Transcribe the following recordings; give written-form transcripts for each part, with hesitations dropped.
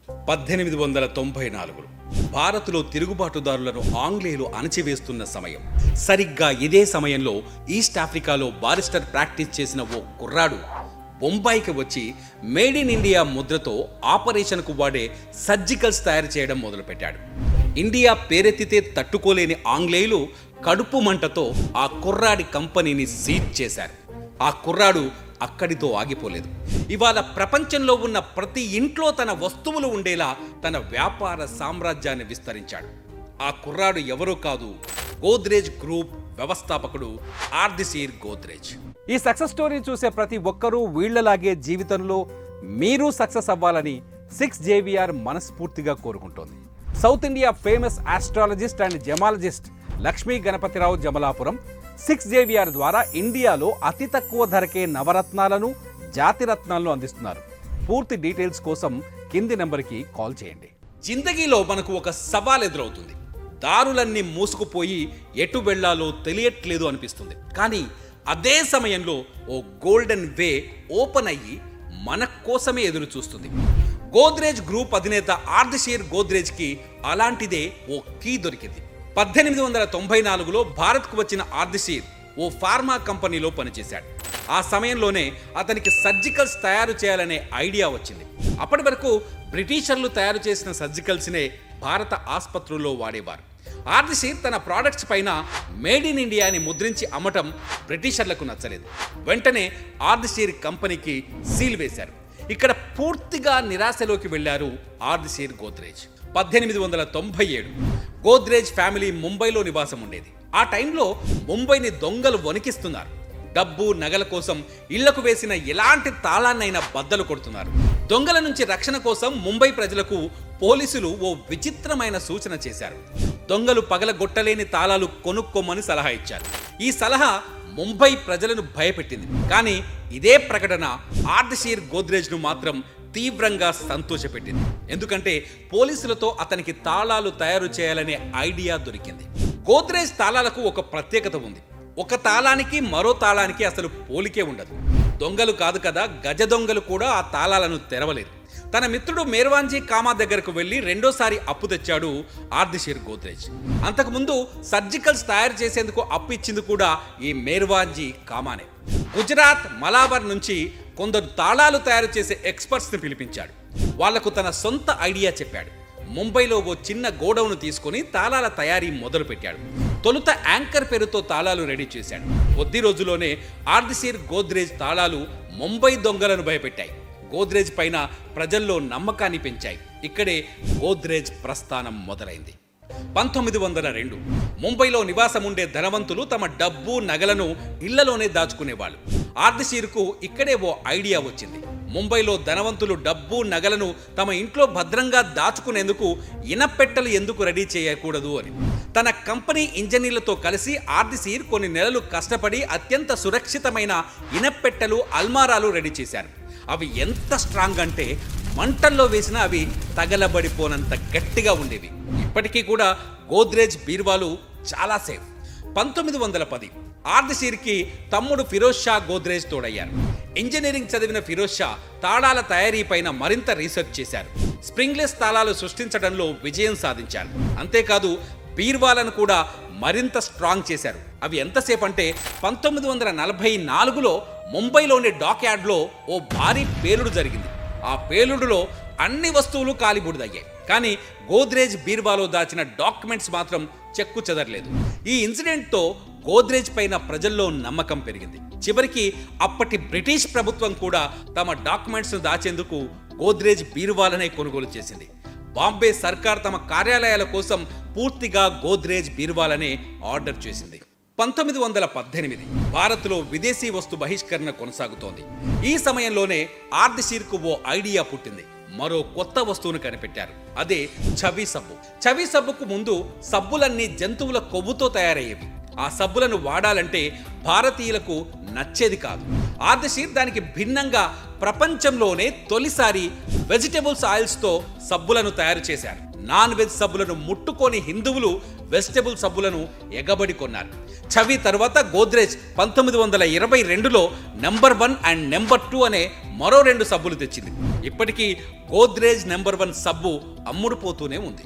1894 భారత్లో తిరుగుబాటుదారులను ఆంగ్లేయులు అణచివేస్తున్న సమయం. సరిగ్గా ఇదే సమయంలో ఈస్ట్ ఆఫ్రికాలో బారిస్టర్ ప్రాక్టీస్ చేసిన ఓ కుర్రాడు బొంబాయికి వచ్చి మేడ్ ఇన్ ఇండియా ముద్రతో ఆపరేషన్కు వాడే సర్జికల్స్ తయారు చేయడం మొదలుపెట్టాడు. ఇండియా పేరెత్తితే తట్టుకోలేని ఆంగ్లేయులు కడుపు మంటతో ఆ కుర్రాడి కంపెనీని సీజ్ చేశారు. ఆ కుర్రాడు అక్కడితో ఆగిపోలేదు. ఇవాళ ప్రపంచంలో ఉన్న ప్రతి ఇంట్లో తన వస్తువులు ఉండేలా తన వ్యాపార సామ్రాజ్యాన్ని విస్తరించాడు. ఆ కుర్రాడు ఎవరో కాదు, గోద్రేజ్ గ్రూప్ వ్యవస్థాపకుడు ఆర్దిసిర్ గోద్రేజ్. ఈ సక్సెస్ స్టోరీ చూసే ప్రతి ఒక్కరూ వీళ్లలాగే జీవితంలో మీరు సక్సెస్ అవ్వాలని 6JVR మనస్ఫూర్తిగా కోరుకుంటోంది. South India famous astrologer and gemologist Lakshmi Ganapathi జమలాపురం 6JVR ద్వారా ఇండియాలో అతి తక్కువ ధరకే నవరత్నాలను, జాతిరత్నాలను అందిస్తున్నారు. పూర్తి డీటెయిల్స్ కోసం కింది నెంబర్కి కాల్ చేయండి. జిందగీలో మనకు ఒక సవాల్ ఎదురవుతుంది. దారులన్నీ మూసుకుపోయి ఎటు వెళ్లాలో తెలియట్లేదు అనిపిస్తుంది. కానీ అదే సమయంలో ఓ గోల్డెన్ వే ఓపెన్ అయ్యి మన కోసమే ఎదురు చూస్తుంది. గోద్రేజ్ గ్రూప్ అధినేత ఆర్దిసిర్ గోద్రేజ్కి అలాంటిదే ఓ కీ దొరికింది. 1894లో భారత్కు వచ్చిన ఆర్దిసిర్ ఓ ఫార్మా కంపెనీలో పనిచేశాడు. ఆ సమయంలోనే అతనికి సర్జికల్స్ తయారు చేయాలనే ఐడియా వచ్చింది. అప్పటి వరకు బ్రిటిషర్లు తయారు చేసిన సర్జికల్స్నే భారత ఆసుపత్రుల్లో వాడేవారు. ఆర్దిసిర్ తన ప్రోడక్ట్స్ పైన మేడ్ ఇన్ ఇండియా అని ముద్రించి అమ్మటం బ్రిటిషర్లకు నచ్చలేదు. వెంటనే ఆర్దిసిర్ కంపెనీకి సీల్ వేశారు. ఇక్కడ పూర్తిగా నిరాశలోకి వెళ్లారు ఆర్దిసిర్ గోద్రేజ్. 1897 గోద్రేజ్ ఫ్యామిలీ ముంబైలో నివాసం ఉండేది. ఆ టైంలో ముంబైని దొంగలు వణికిస్తున్నారు. డబ్బు, నగల కోసం ఇళ్లకు వేసిన ఎలాంటి తాళాన్నైనా బద్దలు కొడుతున్నారు. దొంగల నుంచి రక్షణ కోసం ముంబై ప్రజలకు పోలీసులు ఓ విచిత్రమైన సూచన చేశారు. దొంగలు పగలగొట్టలేని తాళాలు కొనుక్కోమని సలహా ఇచ్చారు. ఈ సలహా ముంబై ప్రజలను భయపెట్టింది. కానీ ఇదే ప్రకటన ఆర్దిసిర్ గోద్రేజ్ను మాత్రం తీవ్రంగా సంతోషపెట్టింది. ఎందుకంటే పోలీసులతో అతనికి తాళాలు తయారు చేయాలనే ఐడియా దొరికింది. గోద్రేజ్ తాళాలకు ఒక ప్రత్యేకత ఉంది. ఒక తాళానికి మరో తాళానికి అసలు పోలికే ఉండదు. దొంగలు కాదు కదా, గజ దొంగలు కూడా ఆ తాళాలను తెరవలేరు. తన మిత్రుడు మేర్వాంజీ కామా దగ్గరకు వెళ్లి రెండోసారి అప్పు తెచ్చాడు ఆర్దిసిర్ గోద్రేజ్. అంతకుముందు సర్జికల్స్ తయారు చేసేందుకు అప్పు ఇచ్చింది కూడా ఈ మేర్వాంజీ కామానే. గుజరాత్, మలాబార్ నుంచి కొందరు తాళాలు తయారు చేసే ఎక్స్పర్ట్స్ని పిలిపించాడు. వాళ్లకు తన సొంత ఐడియా చెప్పాడు. ముంబైలో ఓ చిన్న గోడౌన్ తీసుకుని తాళాల తయారీ మొదలుపెట్టాడు. తొలుత యాంకర్ పేరుతో తాళాలు రెడీ చేశాడు. కొద్ది రోజుల్లోనే ఆర్దిసిర్ గోద్రేజ్ తాళాలు ముంబై దొంగలను భయపెట్టాయి. గోద్రేజ్ పైన ప్రజల్లో నమ్మకాన్ని పెంచాయి. ఇక్కడే గోద్రేజ్ ప్రస్థానం మొదలైంది. 1902 ముంబైలో నివాసం ఉండే ధనవంతులు తమ డబ్బు, నగలను ఇళ్లలోనే దాచుకునేవాళ్ళు. ఆర్దిసిర్కు ఇక్కడే ఓ ఐడియా వచ్చింది. ముంబైలో ధనవంతులు డబ్బు, నగలను తమ ఇంట్లో భద్రంగా దాచుకునేందుకు ఇనపెట్టెలు ఎందుకు రెడీ చేయకూడదు అని. తన కంపెనీ ఇంజనీర్లతో కలిసి ఆర్దిసిర్ కొన్ని నెలలు కష్టపడి అత్యంత సురక్షితమైన ఇనపెట్టెలు, అల్మారాలు రెడీ చేశారు. అవి ఎంత స్ట్రాంగ్ అంటే మంటల్లో వేసినా అవి తగలబడిపోనంత గట్టిగా ఉండేవి. ఇప్పటికీ కూడా గోద్రేజ్ బీర్వాలు చాలా సేఫ్. 1910 ఆర్దిసిర్కి తమ్ముడు ఫిరోజ్ షా గోద్రేజ్ తోడయ్యారు. ఇంజనీరింగ్ చదివిన ఫిరోజ్ షా తాళాల తయారీ పైన మరింత రీసెర్చ్ చేశారు. స్ప్రింగ్లెస్ తాళాలు సృష్టించడంలో విజయం సాధించారు. అంతేకాదు బీర్వాలను కూడా మరింత స్ట్రాంగ్ చేశారు. అవి ఎంతసేపు అంటే 1944లో ముంబైలోని డాక్ యార్డ్లో ఓ భారీ పేలుడు జరిగింది. ఆ పేలుడులో అన్ని వస్తువులు కాలిబూడిదయ్యాయి. కానీ గోద్రేజ్ బీర్వాలో దాచిన డాక్యుమెంట్స్ మాత్రం చెక్కు చెదరలేదు. ఈ ఇన్సిడెంట్తో గోద్రేజ్ పైన ప్రజల్లో నమ్మకం పెరిగింది. చివరికి అప్పటి బ్రిటిష్ ప్రభుత్వం కూడా తమ డాక్యుమెంట్స్ను దాచేందుకు గోద్రేజ్ బీర్వాలనే కొనుగోలు చేసింది. బాంబే సర్కార్ తమ కార్యాలయాల కోసం పూర్తిగా గోద్రేజ్ బీర్వాలనే ఆర్డర్ చేసింది. 1918 భారత్లో విదేశీ వస్తు బహిష్కరణ కొనసాగుతోంది. ఈ సమయంలోనే ఆర్దిసిర్కు ఓ ఐడియా పుట్టింది. మరో కొత్త వస్తువును కనిపెట్టారు. అదే ఛవి సబ్బు. ఛవి సబ్బుకు ముందు సబ్బులన్నీ జంతువుల కొవ్వుతో తయారయ్యేవి. ఆ సబ్బులను వాడాలంటే భారతీయులకు నచ్చేది కాదు. ఆర్దిసిర్ దానికి భిన్నంగా ప్రపంచంలోనే తొలిసారి వెజిటబుల్స్ ఆయిల్స్తో సబ్బులను తయారు చేశారు. నాన్ వెజ్ సబ్బులను ముట్టుకొని హిందువులు వెజిటబుల్ సబ్బులను ఎగబడి కొన్నారు. చవి తర్వాత గోద్రేజ్ 1922లో నెంబర్ 1 అండ్ నెంబర్ 2 అనే మరో 2 సబ్బులు తెచ్చింది. ఇప్పటికీ గోద్రేజ్ నెంబర్ 1 సబ్బు అమ్ముడుపోతూనే ఉంది.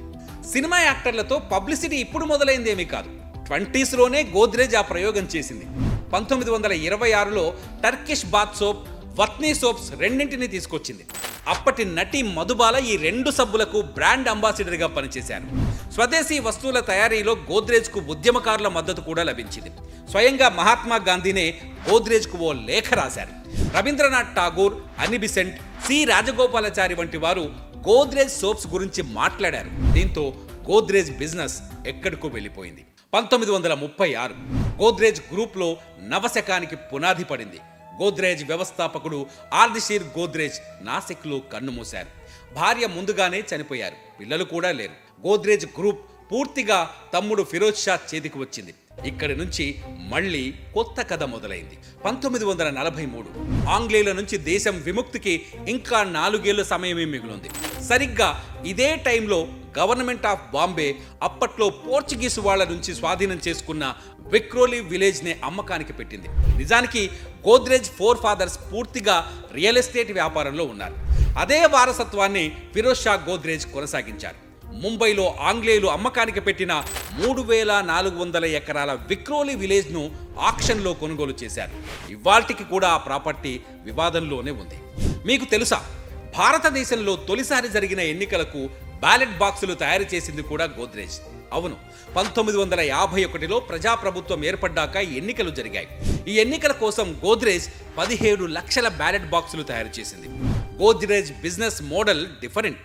సినిమా యాక్టర్లతో పబ్లిసిటీ ఇప్పుడు మొదలైందేమీ కాదు. 20sలోనే గోద్రేజ్ ఆ ప్రయోగం చేసింది. 1926లో టర్కిష్ బాత్ సోప్, వత్నీ సోప్స్ రెండింటిని తీసుకొచ్చింది. అప్పటి నటి మధుబాల ఈ 2 సబ్బులకు బ్రాండ్ అంబాసిడర్గా పనిచేశారు. స్వదేశీ వస్తువుల తయారీలో గోద్రేజ్కు ఉద్యమకారుల మద్దతు కూడా లభించింది. స్వయంగా మహాత్మా గాంధీనే గోద్రేజ్కు ఓ లేఖ రాశారు. రవీంద్రనాథ్ ఠాగూర్, అని బిసెంట్, సి రాజగోపాలాచారి వంటి వారు గోద్రేజ్ సోప్స్ గురించి మాట్లాడారు. దీంతో గోద్రేజ్ బిజినెస్ ఎక్కడికో వెళ్ళిపోయింది. 1936 గోద్రేజ్ గ్రూప్లో నవశకానికి పునాది పడింది. గోద్రేజ్ వ్యవస్థాపకుడు ఆర్డిషీర్ గోద్రేజ్ నాసిక్లో కన్నుమూశారు. భార్య ముందుగానే చనిపోయారు. పిల్లలు కూడా లేరు. గోద్రేజ్ గ్రూప్ పూర్తిగా తమ్ముడు ఫిరోజ్ షా చేతికి వచ్చింది. ఇక్కడి నుంచి మళ్ళీ కొత్త కథ మొదలైంది. 1943 ఆంగ్లేయుల నుంచి దేశం విముక్తికి ఇంకా 4 ఏళ్ల సమయమే మిగిలింది. సరిగ్గా ఇదే టైంలో గవర్నమెంట్ ఆఫ్ బాంబే అప్పట్లో పోర్చుగీసు వాళ్ళ నుంచి స్వాధీనం చేసుకున్న విక్రోలి విలేజ్నే అమ్మకానికి పెట్టింది. నిజానికి గోద్రేజ్ 4 ఫాదర్స్ పూర్తిగా రియల్ ఎస్టేట్ వ్యాపారంలో ఉన్నారు. అదే వారసత్వాన్ని ఫిరోజ్ షా గోద్రేజ్ కొనసాగించారు. ముంబైలో ఆంగ్లేయులు అమ్మకానికి పెట్టిన 3400 ఎకరాల విక్రోలి విలేజ్ను ఆక్షన్లో కొనుగోలు చేశారు. ఇవాల్టికి కూడా ఆ ప్రాపర్టీ వివాదంలోనే ఉంది. మీకు తెలుసా, భారతదేశంలో తొలిసారి జరిగిన ఎన్నికలకు బ్యాలెట్ బాక్సులు తయారు చేసింది కూడా గోద్రేజ్. అవును, 1951లో ప్రజాప్రభుత్వం ఏర్పడ్డాక ఎన్నికలు జరిగాయి. ఈ ఎన్నికల కోసం గోద్రేజ్ 17 లక్షల బ్యాలెట్ బాక్సులు తయారు చేసింది. Godrej business model different.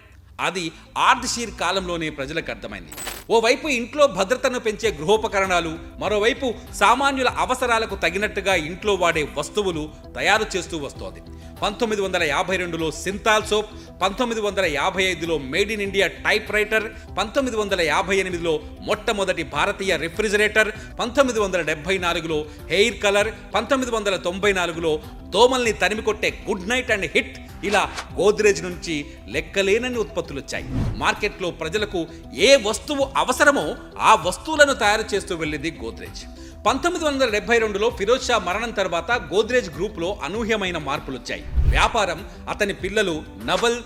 అది ఆర్డిషీర్ కాలంలోనే ప్రజలకు అర్థమైంది. ఓవైపు ఇంట్లో భద్రతను పెంచే గృహోపకరణాలు, మరోవైపు సామాన్యుల అవసరాలకు తగినట్టుగా ఇంట్లో వాడే వస్తువులు తయారు చేస్తూ వస్తోంది. 1952లో సింతాల్ సోప్, 1955లో made in India typewriter, 1958లో మొట్టమొదటి భారతీయ రిఫ్రిజిరేటర్, 1974లో హెయిర్ కలర్, 1994లో దోమల్ని తరిమికొట్టే గుడ్ నైట్ అండ్ హిట్, ఇలా గోద్రేజ్ నుంచి లెక్కలేనన్ని ఉత్పత్తులు వచ్చాయి. మార్కెట్లో ప్రజలకు ఏ వస్తువు అవసరమో ఆ వస్తువులను తయారు చేస్తూ వెళ్ళింది గోద్రేజ్. 1972లో ఫిరోజ్ షా మరణం తర్వాత గోద్రేజ్ గ్రూప్లో అనూహ్యమైన మార్పులు వచ్చాయి. వ్యాపారం అతని పిల్లలు నవల్,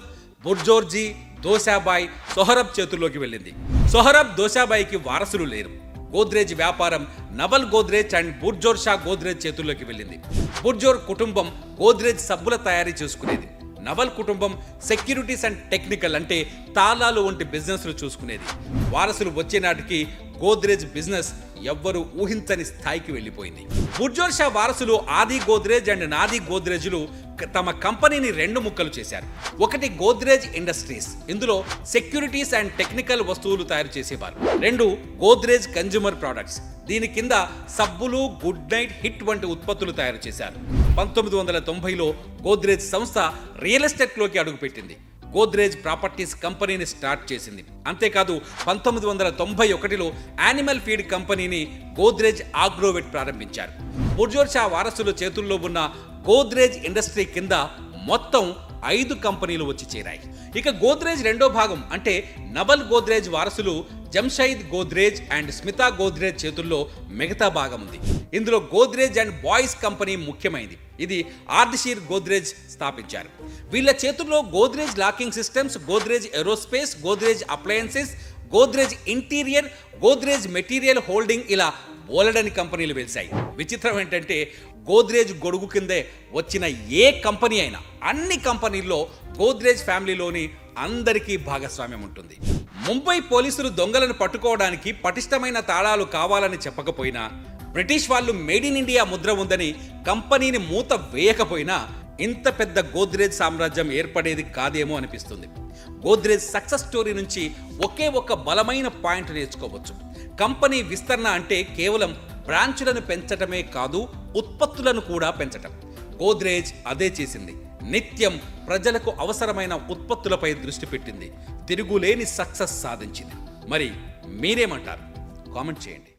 బుర్జోర్జీ, దోసాబాయ్, సొహరబ్ చేతుల్లోకి వెళ్ళింది. సొహరబ్, దోసాబాయికి వారసులు లేరు. గోద్రేజ్ వ్యాపారం నవల్ గోద్రేజ్ అండ్ బుర్జోర్ షా గోద్రేజ్ చేతుల్లోకి వెళ్ళింది. బుర్జోర్ కుటుంబం గోద్రేజ్ సబ్బుల తయారీ చేసుకునేది. నవల్ కుటుంబం సెక్యూరిటీస్ అండ్ టెక్నికల్ అంటే తాళాలు వంటి బిజినెస్లు చూసుకునేది. వారసులు వచ్చే నాటికి గోద్రేజ్ బిజినెస్ ఎవ్వరూ ఊహించని స్థాయికి వెళ్ళిపోయింది. బుర్జోర్ షా వారసులు ఆది గోద్రేజ్ అండ్ నాది గోద్రేజ్లు తమ కంపెనీని 2 ముక్కలు చేశారు. ఒకటి గోద్రేజ్ ఇండస్ట్రీస్, ఇందులో సెక్యూరిటీస్ అండ్ టెక్నికల్ వస్తువులు తయారు చేసేవారు. 2 గోద్రేజ్ కన్జ్యూమర్ ప్రొడక్ట్స్, దీని కింద సబ్బులు, గుడ్ నైట్, హిట్ వంటి ఉత్పత్తులు తయారు చేశారు. 1990లో గోద్రేజ్ సంస్థ రియల్ ఎస్టేట్లోకి అడుగుపెట్టింది. గోద్రేజ్ ప్రాపర్టీస్ కంపెనీని స్టార్ట్ చేసింది. అంతేకాదు 1991లో యానిమల్ ఫీడ్ కంపెనీని గోద్రేజ్ ఆగ్రోవెట్ ప్రారంభించారు. బుర్జోర్ షా వారసుల చేతుల్లో ఉన్న గోద్రేజ్ ఇండస్ట్రీ కింద మొత్తం 5 కంపెనీలు వచ్చి చేరాయి. ఇక గోద్రేజ్ రెండో భాగం అంటే నవల్ గోద్రేజ్ వారసులు జంషైద్ గోద్రేజ్ అండ్ స్మితా గోద్రేజ్ చేతుల్లో మిగతా భాగం ఉంది. ఇందులో గోద్రేజ్ అండ్ బాయ్స్ కంపెనీ ముఖ్యమైనది. ఇది ఆర్డిషీర్ గోద్రేజ్ స్థాపించారు. వీళ్ళ చేతుల్లో Godrej locking systems, Godrej aerospace, Godrej appliances, Godrej interior, Godrej material holding ఇలా బోలెడని కంపెనీలు వెలిశాయి. విచిత్రం ఏంటంటే గోద్రేజ్ గొడుగు కిందే వచ్చిన ఏ కంపెనీ అయినా అన్ని కంపెనీల్లో గోద్రేజ్ ఫ్యామిలీలోని అందరికీ భాగస్వామ్యం ఉంటుంది. ముంబై పోలీసులు దొంగలను పట్టుకోవడానికి పటిష్టమైన తాళాలు కావాలని చెప్పకపోయినా, బ్రిటిష్ వాళ్ళు మేడ్ ఇన్ ఇండియా ముద్ర ఉందని కంపెనీని మూత వేయకపోయినా ఇంత పెద్ద గోద్రేజ్ సామ్రాజ్యం ఏర్పడేది కాదేమో అనిపిస్తుంది. గోద్రేజ్ సక్సెస్ స్టోరీ నుంచి ఒకే ఒక బలమైన పాయింట్ నేర్చుకోవచ్చు. కంపెనీ విస్తరణ అంటే కేవలం బ్రాంచులను పెంచటమే కాదు, ఉత్పత్తులను కూడా పెంచటం. గోద్రేజ్ అదే చేసింది. నిత్యం ప్రజలకు అవసరమైన ఉత్పత్తులపై దృష్టి పెట్టింది. తిరుగులేని సక్సెస్ సాధించింది. మరి మీరేమంటారు? కామెంట్ చేయండి.